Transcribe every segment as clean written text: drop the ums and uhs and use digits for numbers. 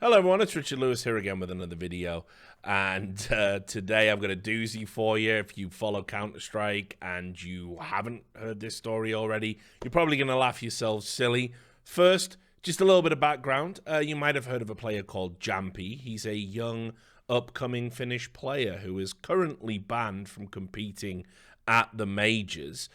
Hello everyone, it's Richard Lewis here again with another video, and today I've got a doozy for you. If you follow Counter-Strike and you haven't heard this story already, you're probably going to laugh yourselves silly. First, just a little bit of background. You might have heard of a player called Jampy. He's a young, upcoming Finnish player who is currently banned from competing at the majors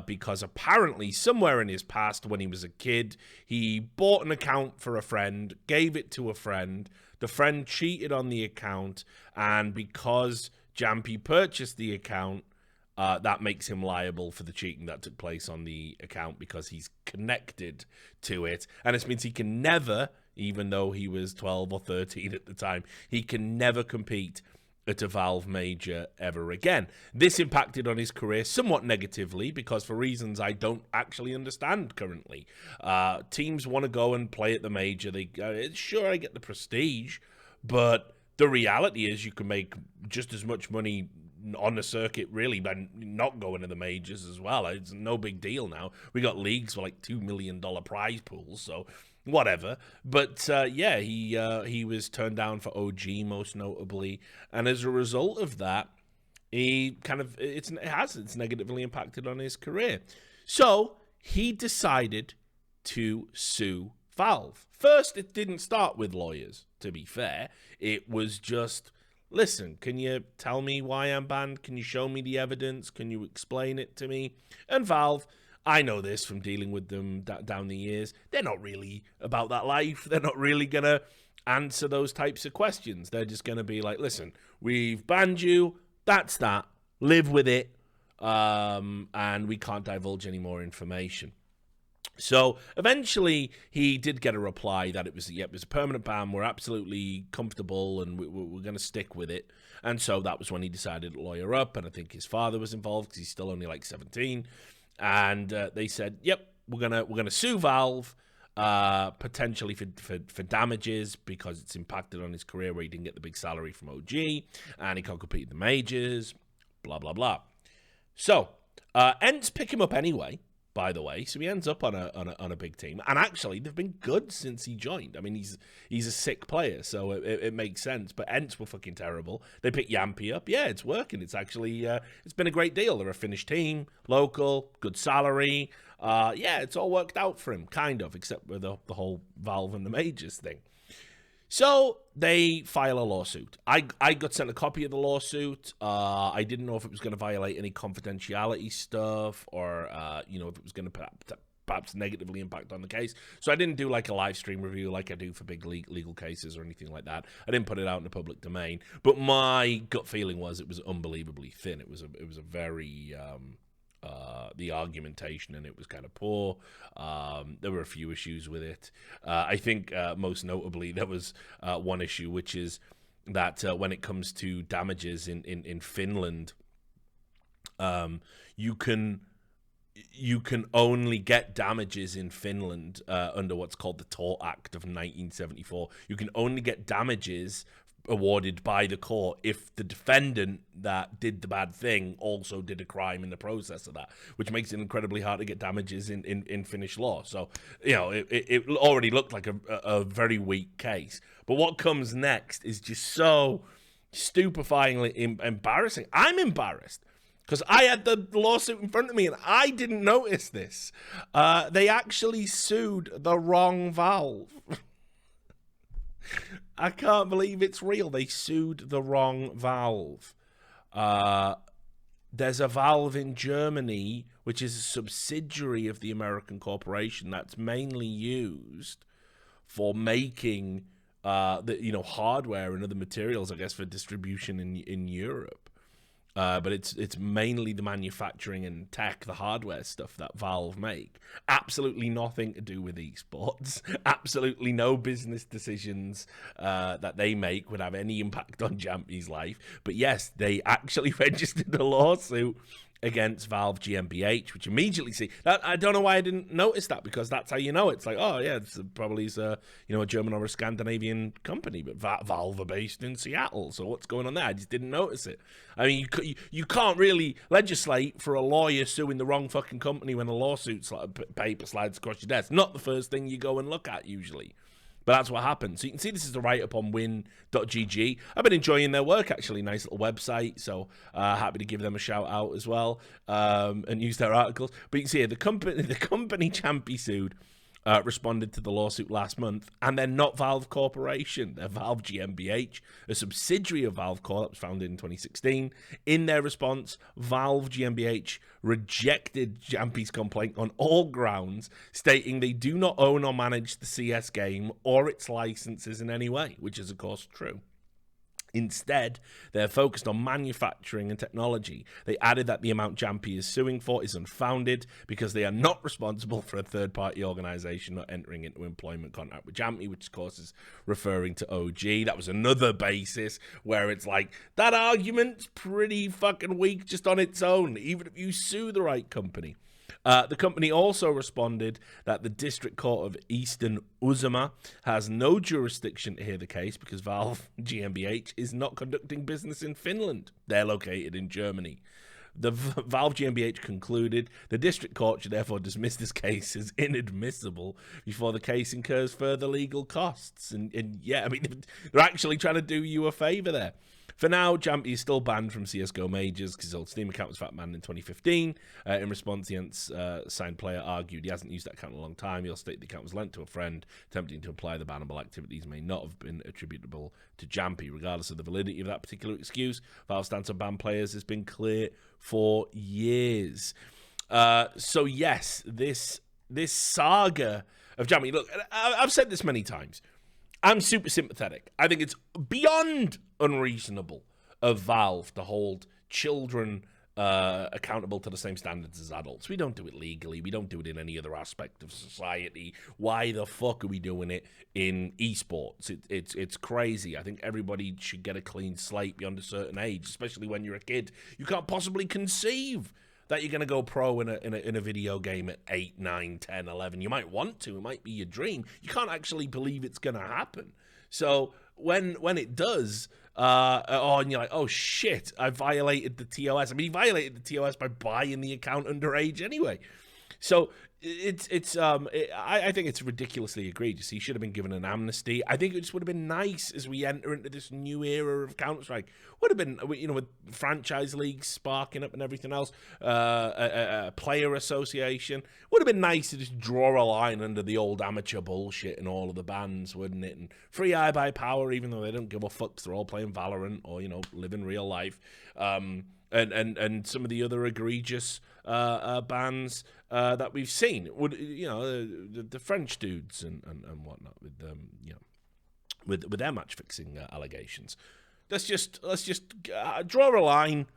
because apparently somewhere in his past when he was a kid, he bought an account for a friend, gave it to a friend, the friend cheated on the account, and because Jampy purchased the account, that makes him liable for the cheating that took place on the account because he's connected to it, and this means he can never, even though he was 12 or 13 at the time, he can never compete at a Valve major ever again. This impacted on his career somewhat negatively because for reasons I don't actually understand currently. Teams want to go and play at the major. Sure, I get the prestige, but the reality is you can make just as much money on the circuit really by not going to the majors as well. It's no big deal now. We got leagues for like $2 million prize pools, so whatever. But yeah, he was turned down for OG most notably, and as a result of that, he kind of it's negatively impacted on his career. So he decided to sue Valve. First, it didn't start with lawyers, to be fair. It was just, listen, can you tell me why I'm banned? Can you show me the evidence? Can you explain it to me? And Valve, I know this from dealing with them down the years, they're not really about that life. They're not really going to answer those types of questions. They're just going to be like, listen, we've banned you. That's that. Live with it. And we can't divulge any more information. So eventually he did get a reply that it was a permanent ban. We're absolutely comfortable and we're going to stick with it. And so that was when he decided to lawyer up. And I think his father was involved because he's still only like 17. And they said, yep, we're gonna sue Valve potentially for damages because it's impacted on his career where he didn't get the big salary from OG and he can't compete in the majors, blah, blah, blah. So Ents pick him up anyway, by the way, so he ends up on a big team, and actually they've been good since he joined. I mean, he's a sick player, so it makes sense. But Ents were fucking terrible. They picked Jampy up. Yeah, it's working. It's actually it's been a great deal. They're a Finnish team, local, good salary. Yeah, it's all worked out for him, kind of, except with the whole Valve and the majors thing. So they file a lawsuit. I got sent a copy of the lawsuit. I didn't know if it was going to violate any confidentiality stuff or, if it was going to perhaps negatively impact on the case. So I didn't do like a live stream review like I do for big legal cases or anything like that. I didn't put it out in the public domain. But my gut feeling was it was unbelievably thin. It was a very... the argumentation and it was kind of poor. There were a few issues with it. I think most notably there was one issue, which is that when it comes to damages in Finland, you can only get damages in Finland under what's called the Tort Act of 1974. You can only get damages awarded by the court if the defendant that did the bad thing also did a crime in the process of that, which makes it incredibly hard to get damages in Finnish law. So, it already looked like a very weak case. But what comes next is just so stupefyingly embarrassing. I'm embarrassed because I had the lawsuit in front of me and I didn't notice this. They actually sued the wrong Valve. I can't believe it's real. They sued the wrong Valve. There's a Valve in Germany, which is a subsidiary of the American corporation that's mainly used for making hardware and other materials, I guess, for distribution in Europe. But it's mainly the manufacturing and tech, the hardware stuff that Valve make. Absolutely nothing to do with esports. Absolutely no business decisions that they make would have any impact on Jampy's life. But yes, they actually registered a lawsuit against Valve GmbH, which immediately I don't know why I didn't notice that, because that's how you know it's like, oh yeah, it's probably a German or a Scandinavian company, but Valve are based in Seattle, so what's going on there? I just didn't notice it. I mean, you can't really legislate for a lawyer suing the wrong fucking company when a lawsuit paper slides across your desk. Not the first thing you go and look at usually. But that's what happened. So you can see this is the write-up on win.gg. I've been enjoying their work, actually. Nice little website. So happy to give them a shout out as well and use their articles. But you can see here, the company Champy sued responded to the lawsuit last month, and they're not Valve Corporation. They're Valve GmbH, a subsidiary of Valve Corp that was founded in 2016. In their response, Valve GmbH rejected Champy's complaint on all grounds, stating they do not own or manage the CS game or its licenses in any way, which is, of course, true. Instead, they're focused on manufacturing and technology. They added that the amount Champy is suing for is unfounded because they are not responsible for a third-party organization not entering into employment contract with Champy, which of course is referring to OG. That was another basis where it's like, that argument's pretty fucking weak just on its own, even if you sue the right company. The company also responded that the District Court of Eastern Uzama has no jurisdiction to hear the case because Valve GmbH is not conducting business in Finland. They're located in Germany. The Valve GmbH concluded the District Court should therefore dismiss this case as inadmissible before the case incurs further legal costs. And yeah, I mean, they're actually trying to do you a favor there. For now, Champy is still banned from CSGO majors because his old Steam account was fat banned in 2015. In response, the signed player argued he hasn't used that account in a long time. He'll state the account was lent to a friend, attempting to imply the bannable activities may not have been attributable to Champy. Regardless of the validity of that particular excuse, Valve's stance on banned players has been clear for years. So yes, this saga of Champy. Look, I've said this many times. I'm super sympathetic. I think it's beyond unreasonable of Valve to hold children accountable to the same standards as adults. We don't do it legally. We don't do it in any other aspect of society. Why the fuck are we doing it in esports? It's crazy. I think everybody should get a clean slate beyond a certain age, especially when you're a kid. You can't possibly conceive that you're going to go pro in a video game at 8, 9, 10, 11. You might want to. It might be your dream. You can't actually believe it's going to happen. So when it does, and you're like, oh, shit, I violated the TOS. I mean, he violated the TOS by buying the account underage anyway. So I think it's ridiculously egregious. He should have been given an amnesty. I think it just would have been nice as we enter into this new era of Counter-Strike. Would have been, with franchise leagues sparking up and everything else, a player association. Would have been nice to just draw a line under the old amateur bullshit and all of the bans, wouldn't it? And free iBuyPower, even though they don't give a fuck, they're all playing Valorant or live in real life. And some of the other egregious bans that we've seen would the French dudes and whatnot with their match fixing allegations. Let's just draw a line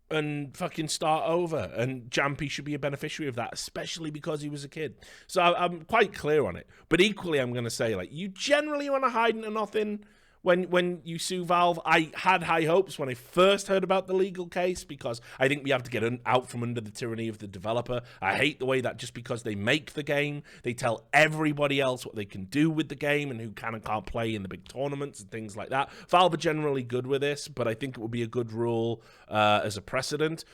and fucking start over. And Champy should be a beneficiary of that, especially because he was a kid. So I'm quite clear on it. But equally, I'm going to say, like, you generally want to hide into nothing when you sue Valve. I had high hopes when I first heard about the legal case because I think we have to get out from under the tyranny of the developer. I hate the way that just because they make the game, they tell everybody else what they can do with the game and who can and can't play in the big tournaments and things like that. Valve are generally good with this, but I think it would be a good rule as a precedent.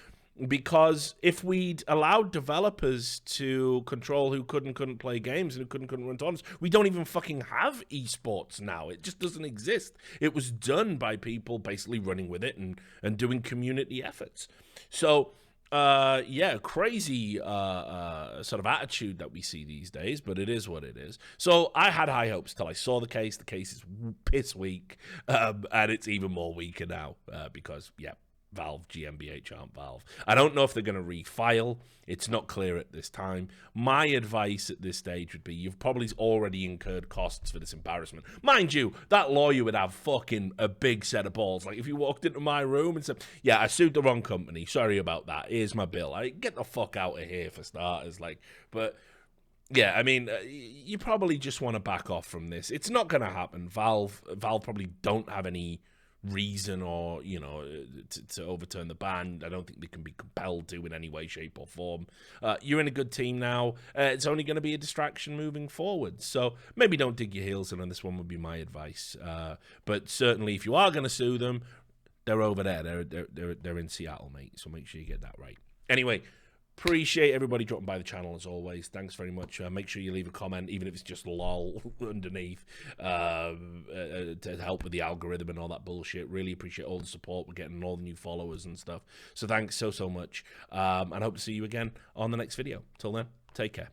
Because if we'd allowed developers to control who could and couldn't play games and who couldn't run tournaments, we don't even fucking have esports now. It just doesn't exist. It was done by people basically running with it and doing community efforts. So, crazy sort of attitude that we see these days, but it is what it is. So I had high hopes till I saw the case. The case is piss weak, and it's even more weaker now because, Valve GmbH aren't Valve. I don't know if they're going to refile. It's not clear at this time. My advice at this stage would be you've probably already incurred costs for this embarrassment. Mind you, that lawyer would have fucking a big set of balls. Like if you walked into my room and said, yeah, I sued the wrong company. Sorry about that. Here's my bill. Get the fuck out of here for starters. But yeah, I mean, you probably just want to back off from this. It's not going to happen. Valve probably don't have any reason or to overturn the ban. I don't think they can be compelled to in any way, shape or form. You're in a good team now. It's only going to be a distraction moving forward, so maybe don't dig your heels in on this one would be my advice. But certainly if you are going to sue them, they're over there. They're in Seattle, mate, so make sure you get that right. Anyway, Appreciate everybody dropping by the channel as always. Thanks very much. Make sure you leave a comment, even if it's just lol underneath, to help with the algorithm and all that bullshit. Really appreciate all the support we're getting, all the new followers and stuff. So thanks so much. And I hope to see you again on the next video. Till then, take care.